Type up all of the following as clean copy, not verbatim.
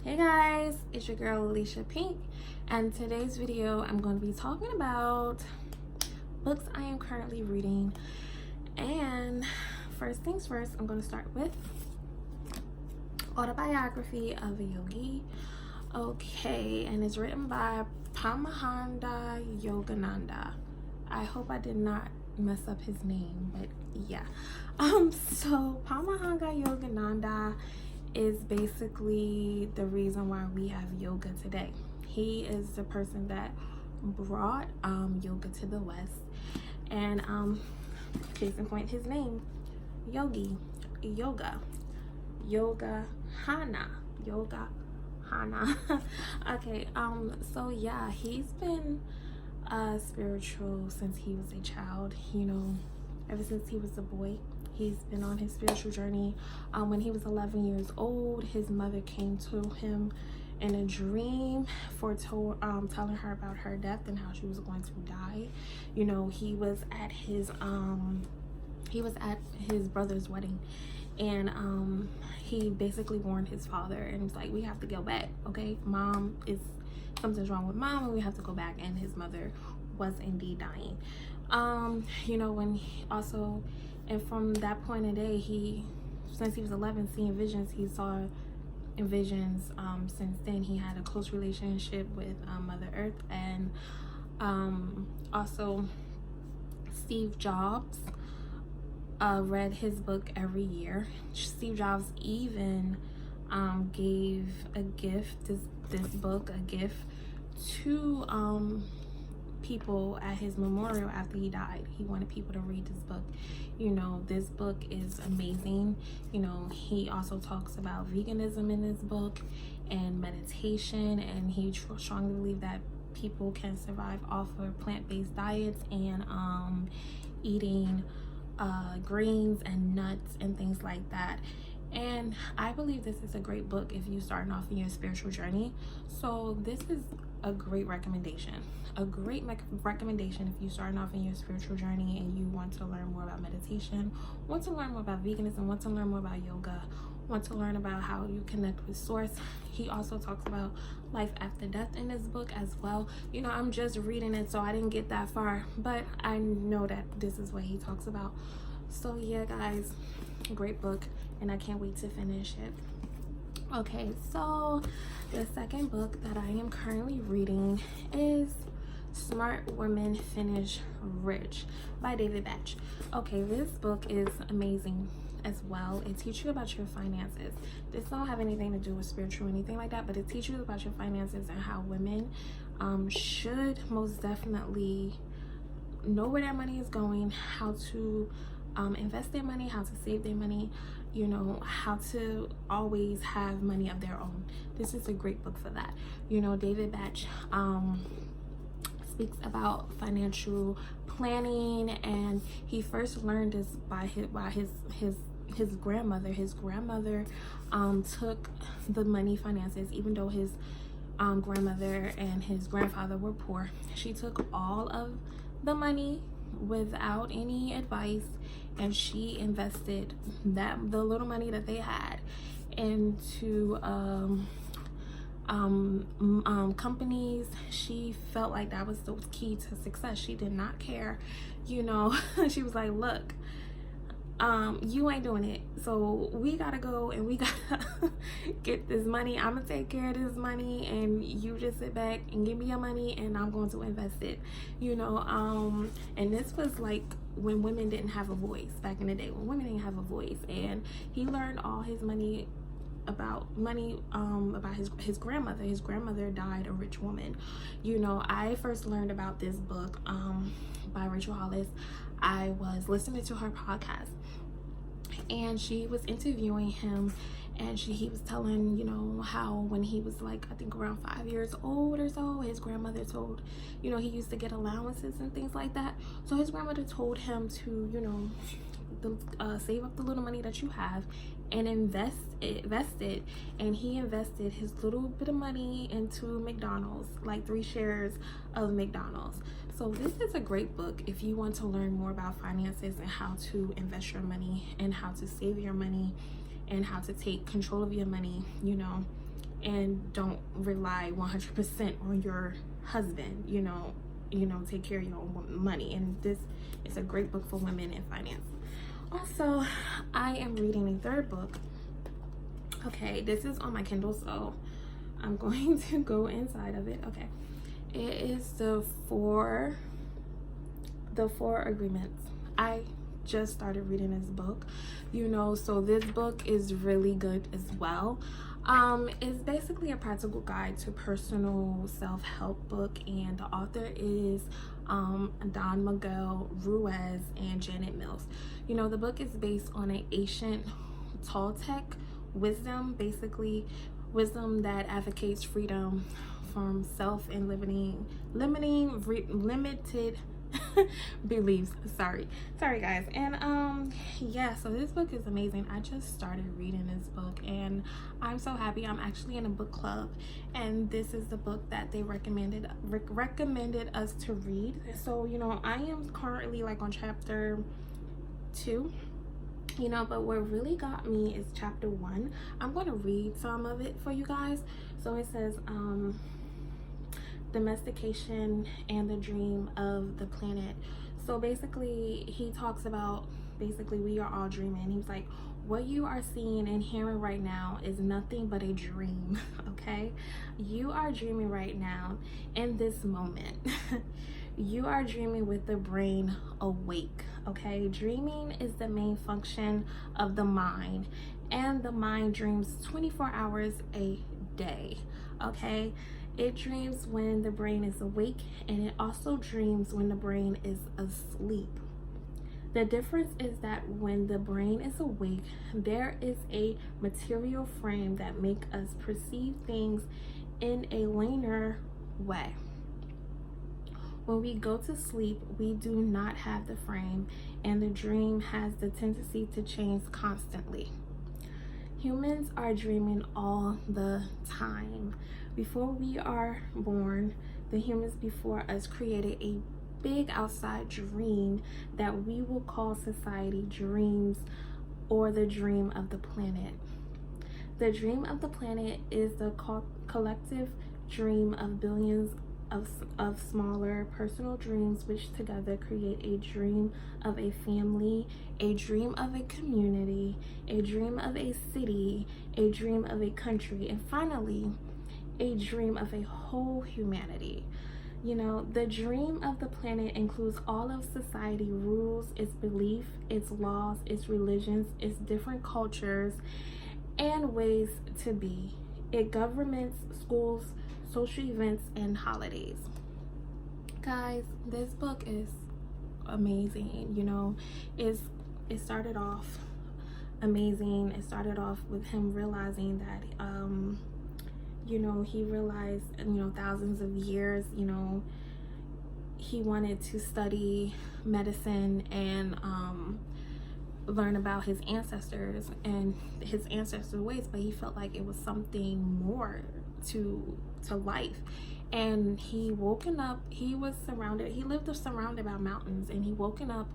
Hey guys, it's your girl AlicPink, and today's video I'm going to be talking about books I am currently reading. And first things first, I'm going to start with Autobiography of a Yogi. Okay, and it's written by Paramahansa Yogananda. I hope I did not mess up his name, but yeah. So Paramahansa Yogananda is basically the reason why we have yoga today. He is the person that brought yoga to the West, and case in point, his name, Yogi, yoga hana. Okay, so yeah, he's been spiritual since he was a child, ever since he was a boy. He's been on his spiritual journey. When he was 11 years old, his mother came to him in a dream telling her about her death and how she was going to die. He was at his brother's wedding, and he basically warned his father and was like, we have to go back, okay? Something's wrong with mom and we have to go back. And his mother was indeed dying. And from that point in day, since he was 11, seeing visions, he saw in visions. Since then, he had a close relationship with Mother Earth, and also Steve Jobs read his book every year. Steve Jobs even gave this book a gift to people at his memorial after he died. He wanted people to read this book. This book is amazing. He also talks about veganism in this book and meditation, and he strongly believes that people can survive off of plant-based diets and eating greens and nuts and things like that. And I believe this is a great book if you're starting off in your spiritual journey. So this is a great recommendation. A great recommendation if you're starting off in your spiritual journey and you want to learn more about meditation, want to learn more about veganism, want to learn more about yoga, want to learn about how you connect with source. He also talks about life after death in this book as well. I'm just reading it, so I didn't get that far, but I know that this is what he talks about. So yeah, guys, great book, and I can't wait to finish it. Okay, so the second book that I am currently reading is Smart Women Finish Rich by David Batch. Okay, this book is amazing as well. It teaches you about your finances. This don't have anything to do with spiritual or anything like that, but it teaches you about your finances and how women should most definitely know where their money is going, how to invest their money, how to save their money, how to always have money of their own. This is a great book for that. David Batch speaks about financial planning, and he first learned this by his grandmother. His grandmother took the money finances, even though his grandmother and his grandfather were poor. She took all of the money without any advice, and she invested the little money that they had into companies. She felt like that was the key to success. She did not care. She was like, look, you ain't doing it, so we gotta go and we gotta get this money. I'm gonna take care of this money, and you just sit back and give me your money, and I'm going to invest it. And this was like when women didn't have a voice back in the day, when women didn't have a voice. And he learned all his money about his grandmother. His grandmother died a rich woman. I first learned about this book by Rachel Hollis. I was listening to her podcast, and she was interviewing him, and he was telling how when he was like, I think around 5 years old or so, his grandmother told he used to get allowances and things like that. So his grandmother told him to save up the little money that you have and invest it. And he invested his little bit of money into McDonald's, like 3 shares of McDonald's. So this is a great book if you want to learn more about finances and how to invest your money and how to save your money and how to take control of your money, and don't rely 100% on your husband, take care of your own money. And this is a great book for women in finance. Also, I am reading a third book. Okay, this is on my Kindle, so I'm going to go inside of it. Okay, it is the four agreements. I just started reading this book, so this book is really good as well. It's basically a practical guide to personal self-help book, and the author is Don Miguel Ruiz and Janet Mills. The book is based on an ancient Toltec wisdom, basically wisdom that advocates freedom from self and limited beliefs. Sorry guys. And yeah, so this book is amazing. I just started reading this book and I'm so happy. I'm actually in a book club, and this is the book that they recommended us to read. So I am currently like on chapter 2, but what really got me is chapter 1. I'm going to read some of it for you guys. So it says domestication and the dream of the planet. So basically he talks about we are all dreaming. He's like, what you are seeing and hearing right now is nothing but a dream. Okay, you are dreaming right now in this moment. You are dreaming with the brain awake. Okay, dreaming is the main function of the mind, and the mind dreams 24 hours a day. Okay, it dreams when the brain is awake, and it also dreams when the brain is asleep. The difference is that when the brain is awake, there is a material frame that makes us perceive things in a linear way. When we go to sleep, we do not have the frame, and the dream has the tendency to change constantly. Humans are dreaming all the time. Before we are born, the humans before us created a big outside dream that we will call society dreams, or the dream of the planet. The dream of the planet is the collective dream of billions of smaller personal dreams, which together create a dream of a family, a dream of a community, a dream of a city, a dream of a country, and finally a dream of a whole humanity. The dream of the planet includes all of society rules, its belief, its laws, its religions, its different cultures and ways to be, its governments, schools, social events, and holidays. Guys, this book is amazing. It started off amazing. It started off with him realizing that he realized thousands of years he wanted to study medicine and learn about his ancestors and his ancestors' ways, but he felt like it was something more to life. And he lived surrounded by mountains, and he woken up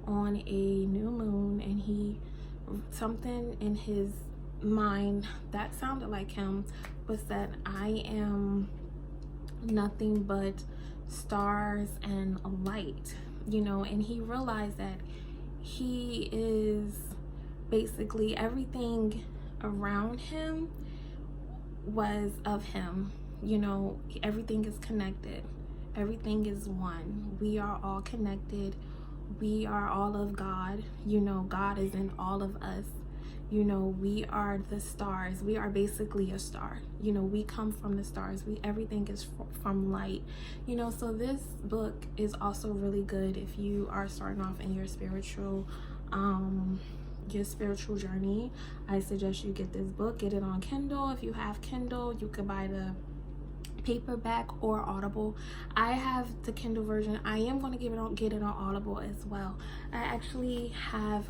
on a new moon, and something in his mind that sounded like him was that I am nothing but stars and light, and he realized that he is basically everything around him was of him. Everything is connected, everything is one. We are all connected, we are all of God. God is in all of us. We are the stars. We are basically a star. We come from the stars. Everything is from light. So this book is also really good if you are starting off in your spiritual journey. I suggest you get this book. Get it on Kindle. If you have Kindle, you could buy the paperback or Audible. I have the Kindle version. I am going to get it on Audible as well. I actually have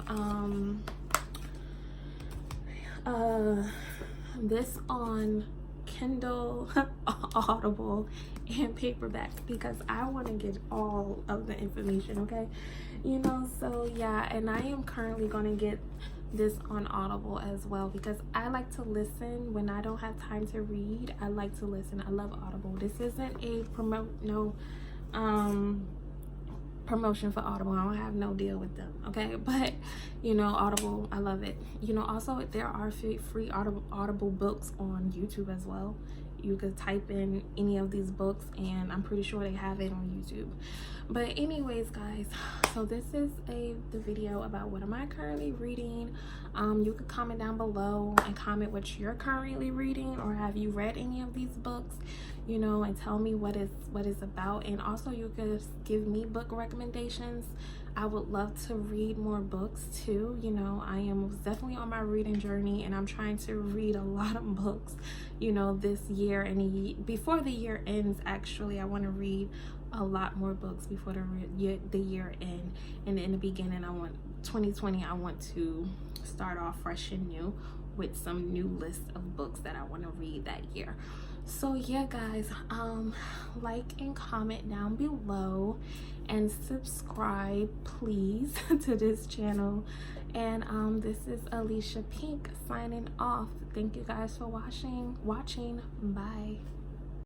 this on Kindle, Audible, and paperback because I want to get all of the information. Okay, so yeah, and I am currently going to get this on Audible as well, because I like to listen when I don't have time to read. I like to listen. I love Audible. This isn't a promotion for Audible. I don't have no deal with them, okay? But you know, Audible, I love it. You know, also there are free Audible books on YouTube as well. You could type in any of these books and I'm pretty sure they have it on YouTube. But anyways, guys, so this is the video about what am I currently reading. You could comment down below and comment what you're currently reading, or have you read any of these books, you know, and tell me what it's about. And also you could give me book recommendations. I would love to read more books too. You know, I am definitely on my reading journey, and I'm trying to read a lot of books, you know, this year, and before the year ends. Actually, I want to read a lot more books before the year end. And in the beginning, 2020, I want to start off fresh and new with some new list of books that I want to read that year. So yeah, guys, like and comment down below and subscribe please to this channel. And this is Alicia Pink signing off. Thank you guys for watching. Bye.